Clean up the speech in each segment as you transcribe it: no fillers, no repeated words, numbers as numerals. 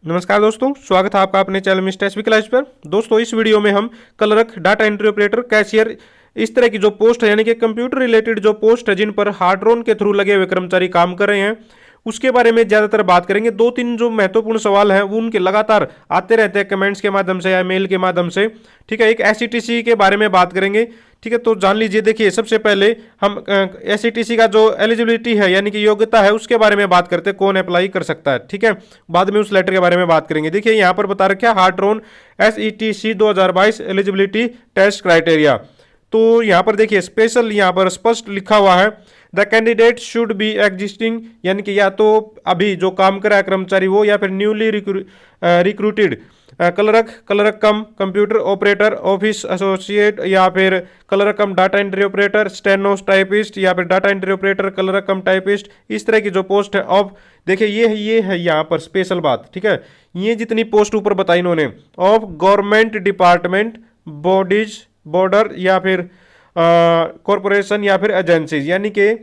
नमस्कार दोस्तों, स्वागत है आपका अपने चैनल मिस्टर एसबी क्लास पर। दोस्तों, इस वीडियो में हम clerk, data entry operator, cashier, इस तरह की जो पोस्ट है यानी कि कंप्यूटर रिलेटेड जो पोस्ट है जिन पर हार्ड रोन के थ्रू लगे हुए कर्मचारी काम कर रहे हैं उसके बारे में ज़्यादातर बात करेंगे। दो तीन जो महत्वपूर्ण सवाल हैं वो उनके लगातार आते रहते हैं कमेंट्स के माध्यम से या मेल के माध्यम से। ठीक है, एक एसईटीसी के बारे में बात करेंगे। ठीक है, तो जान लीजिए। देखिए, सबसे पहले हम एसईटीसी का जो एलिजिबिलिटी है यानी कि योग्यता है उसके बारे में बात करते हैं, कौन अप्लाई कर सकता है। ठीक है, बाद में उस लेटर के बारे में बात करेंगे। देखिए, यहाँ पर बता रखा है हार्ट्रोन एसईटीसी 2022 एलिजिबिलिटी टेस्ट क्राइटेरिया। तो यहाँ पर देखिए स्पेशल यहाँ पर स्पष्ट लिखा हुआ है, the candidate should be existing, यानी कि या तो अभी जो काम कर रहा है कर्मचारी वो, या फिर न्यूली रिक्रूटेड क्लर्क कम कंप्यूटर ऑपरेटर, ऑफिस एसोसिएट, या फिर क्लर्क कम data entry operator, steno typist, या फिर डाटा एंट्री ऑपरेटर क्लर्क कम टाइपिस्ट। इस तरह की जो पोस्ट है ऑफ, देखिए ये है यहाँ पर स्पेशल बात। ठीक है, ये जितनी पोस्ट ऊपर बताई इन्होंने, of government department, bodies, border, या फिर कॉरपोरेशन, या फिर एजेंसीज, यानी कि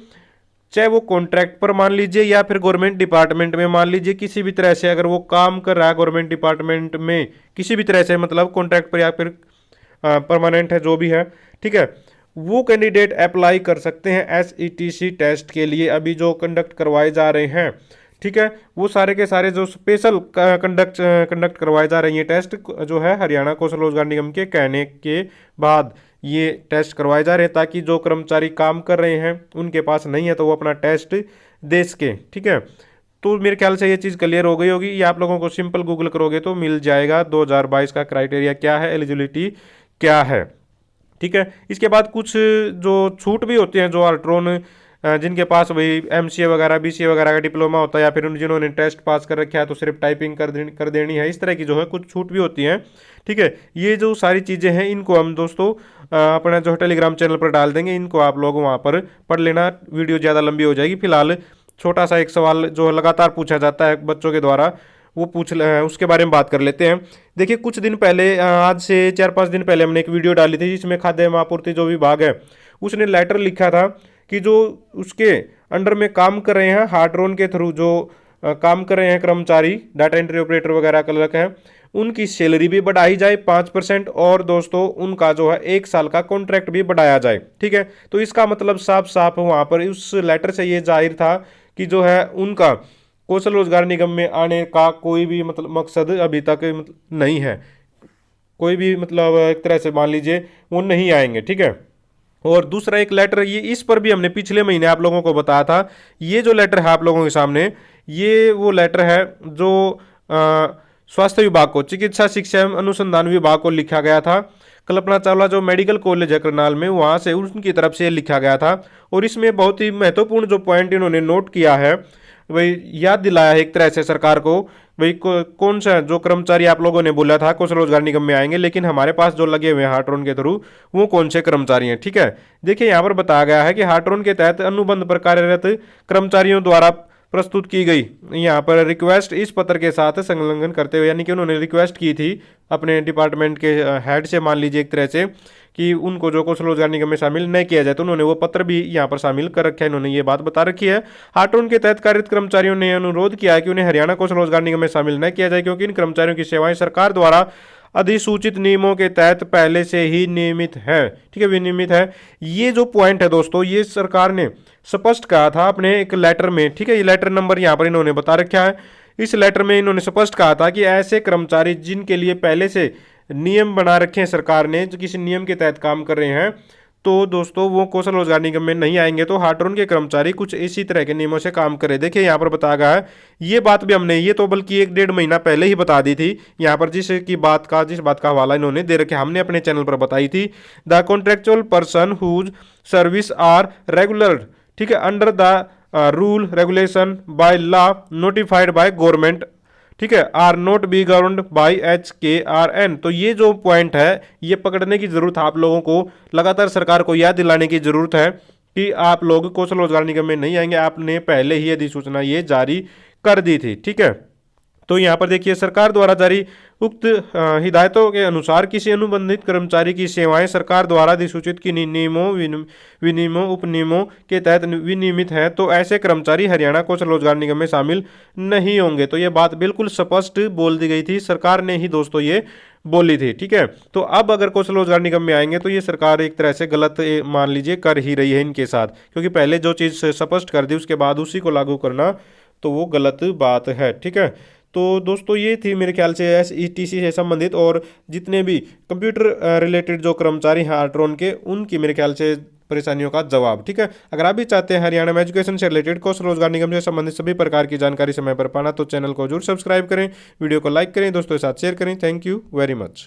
चाहे वो कॉन्ट्रैक्ट पर मान लीजिए या फिर गवर्नमेंट डिपार्टमेंट में मान लीजिए, किसी भी तरह से अगर वो काम कर रहा है गवर्नमेंट डिपार्टमेंट में किसी भी तरह से, मतलब कॉन्ट्रैक्ट पर या फिर परमानेंट है जो भी है। ठीक है, वो कैंडिडेट अप्लाई कर सकते हैं एसईटीसी टेस्ट के लिए अभी जो कंडक्ट करवाए जा रहे हैं। ठीक है, वो सारे के सारे जो स्पेशल कंडक्ट करवाए जा रहे हैं ये टेस्ट जो है हरियाणा कौशल रोजगार निगम के कहने के बाद ये टेस्ट करवाए जा रहे हैं, ताकि जो कर्मचारी काम कर रहे हैं उनके पास नहीं है तो वो अपना टेस्ट दे सके। ठीक है, तो मेरे ख्याल से ये चीज़ क्लियर हो गई होगी। ये आप लोगों को सिंपल गूगल करोगे तो मिल जाएगा 2022 का क्राइटेरिया क्या है, एलिजिबिलिटी क्या है। ठीक है, इसके बाद कुछ जो छूट भी होती हैं जो अल्ट्रॉन जिनके पास वही एमसीए वगैरह बीसीए वगैरह का डिप्लोमा होता है, या फिर जिन्होंने टेस्ट पास कर रखा है तो सिर्फ टाइपिंग कर देनी है, इस तरह की जो है कुछ छूट भी होती हैं। ठीक है, ये जो सारी चीज़ें हैं इनको हम दोस्तों अपना जो टेलीग्राम चैनल पर डाल देंगे, इनको आप लोग वहाँ पर पढ़ लेना, वीडियो ज़्यादा लंबी हो जाएगी। फिलहाल छोटा सा एक सवाल जो लगातार पूछा जाता है बच्चों के द्वारा, वो उसके बारे में बात कर लेते हैं। देखिए, कुछ दिन पहले आज से 4-5 दिन पहले हमने एक वीडियो डाली थी जिसमें खाद्य एवं आपूर्ति जो विभाग है उसने लेटर लिखा था कि जो उसके अंडर में काम कर रहे हैं हार्ट्रोन के थ्रू जो काम कर रहे हैं कर्मचारी, डाटा एंट्री ऑपरेटर वगैरह क्लर्क हैं, उनकी सैलरी भी बढ़ाई जाए 5%, और दोस्तों उनका जो है 1 साल का कॉन्ट्रैक्ट भी बढ़ाया जाए। ठीक है, तो इसका मतलब साफ साफ वहाँ पर उस लेटर से ये जाहिर था कि जो है उनका कौशल रोजगार निगम में आने का कोई भी मतलब मकसद अभी तक नहीं है, कोई भी मतलब एक तरह से मान लीजिए वो नहीं आएंगे। ठीक है, और दूसरा एक लेटर, ये इस पर भी हमने पिछले महीने आप लोगों को बताया था। ये जो लेटर है आप लोगों के सामने, ये वो लेटर है जो स्वास्थ्य विभाग को, चिकित्सा शिक्षा एवं अनुसंधान विभाग को लिखा गया था। कल्पना चावला जो मेडिकल कॉलेज है करनाल में, वहाँ से उनकी तरफ से लिखा गया था। और इसमें बहुत ही महत्वपूर्ण जो पॉइंट इन्होंने नोट किया है, वही याद दिलाया है एक तरह से सरकार को, वही कौन सा जो कर्मचारी आप लोगों ने बोला था कौशल रोजगार निगम में आएंगे, लेकिन हमारे पास जो लगे हुए हैं हार्ट्रोन के थ्रू वो कौन से कर्मचारी हैं। ठीक है, देखिए यहाँ पर बताया गया है कि हार्ट्रोन के तहत अनुबंध पर कार्यरत कर्मचारियों द्वारा प्रस्तुत की गई यहाँ पर रिक्वेस्ट इस पत्र के साथ संलग्न करते हुए, यानी कि उन्होंने रिक्वेस्ट की थी अपने डिपार्टमेंट के हेड से, मान लीजिए एक तरह से, कि उनको जो कौशल रोजगार निगम में शामिल नहीं किया जाए, तो उन्होंने वो पत्र भी यहाँ पर शामिल कर रखा है। इन्होंने ये बात बता रखी है। हार्ट्रोन के तहत कार्यरत कर्मचारियों ने अनुरोध किया है कि उन्हें हरियाणा कौशल रोजगार निगम में शामिल न किया जाए, क्योंकि इन कर्मचारियों की सेवाएं सरकार द्वारा अधिसूचित नियमों के तहत पहले से ही नियमित है। ठीक है, विनियमित है। ये जो पॉइंट है दोस्तों, ये सरकार ने स्पष्ट कहा था अपने एक लेटर में। ठीक है, ये लेटर नंबर यहाँ पर इन्होंने बता रखा है। इस लेटर में इन्होंने स्पष्ट कहा था कि ऐसे कर्मचारी जिनके लिए पहले से नियम बना रखे हैं सरकार ने, जो किसी नियम के तहत काम कर रहे हैं, तो दोस्तों वो कौशल रोजगार निगम में नहीं आएंगे। तो हार्ट्रोन के कर्मचारी कुछ इसी तरह के नियमों से काम करें। देखिए यहाँ पर बताया गया है, ये बात भी हमने ये तो बल्कि 1-1.5 महीना पहले ही बता दी थी। यहाँ पर जिस बात का हवाला इन्होंने दे रखे, हमने अपने चैनल पर बताई थी। The contractual person whose service are regular, ठीक है, under the rule regulation by law notified by government, ठीक है, are not be governed by HKRN। तो ये जो पॉइंट है ये पकड़ने की जरूरत है आप लोगों को, लगातार सरकार को याद दिलाने की जरूरत है कि आप लोग कौशल रोजगार निगम में नहीं आएंगे, आपने पहले ही अधिसूचना ये जारी कर दी थी। ठीक है, तो यहाँ पर देखिए सरकार द्वारा जारी उक्त हिदायतों के अनुसार किसी अनुबंधित कर्मचारी की सेवाएं सरकार द्वारा अधिसूचित की नियमों विनियमों उपनियमों के तहत विनियमित हैं तो ऐसे कर्मचारी हरियाणा कौशल रोजगार निगम में शामिल नहीं होंगे। तो ये बात बिल्कुल स्पष्ट बोल दी गई थी, सरकार ने ही दोस्तों ये बोली थी। ठीक है, तो अब अगर कौशल रोजगार निगम में आएंगे तो ये सरकार एक तरह से गलत मान लीजिए कर ही रही है इनके साथ, क्योंकि पहले जो चीज़ स्पष्ट कर दी उसके बाद उसी को लागू करना तो वो गलत बात है। ठीक है, तो दोस्तों ये थी मेरे ख्याल से SETC से संबंधित और जितने भी कंप्यूटर रिलेटेड जो कर्मचारी हैं हार्ट्रॉन के, उनकी मेरे ख्याल से परेशानियों का जवाब। ठीक है, अगर आप भी चाहते हैं हरियाणा में एजुकेशन से रिलेटेड कौशल रोजगार निगम से संबंधित सभी प्रकार की जानकारी समय पर पाना तो चैनल को जरूर सब्सक्राइब करें, वीडियो को लाइक करें, दोस्तों के साथ शेयर करें। Thank you very much.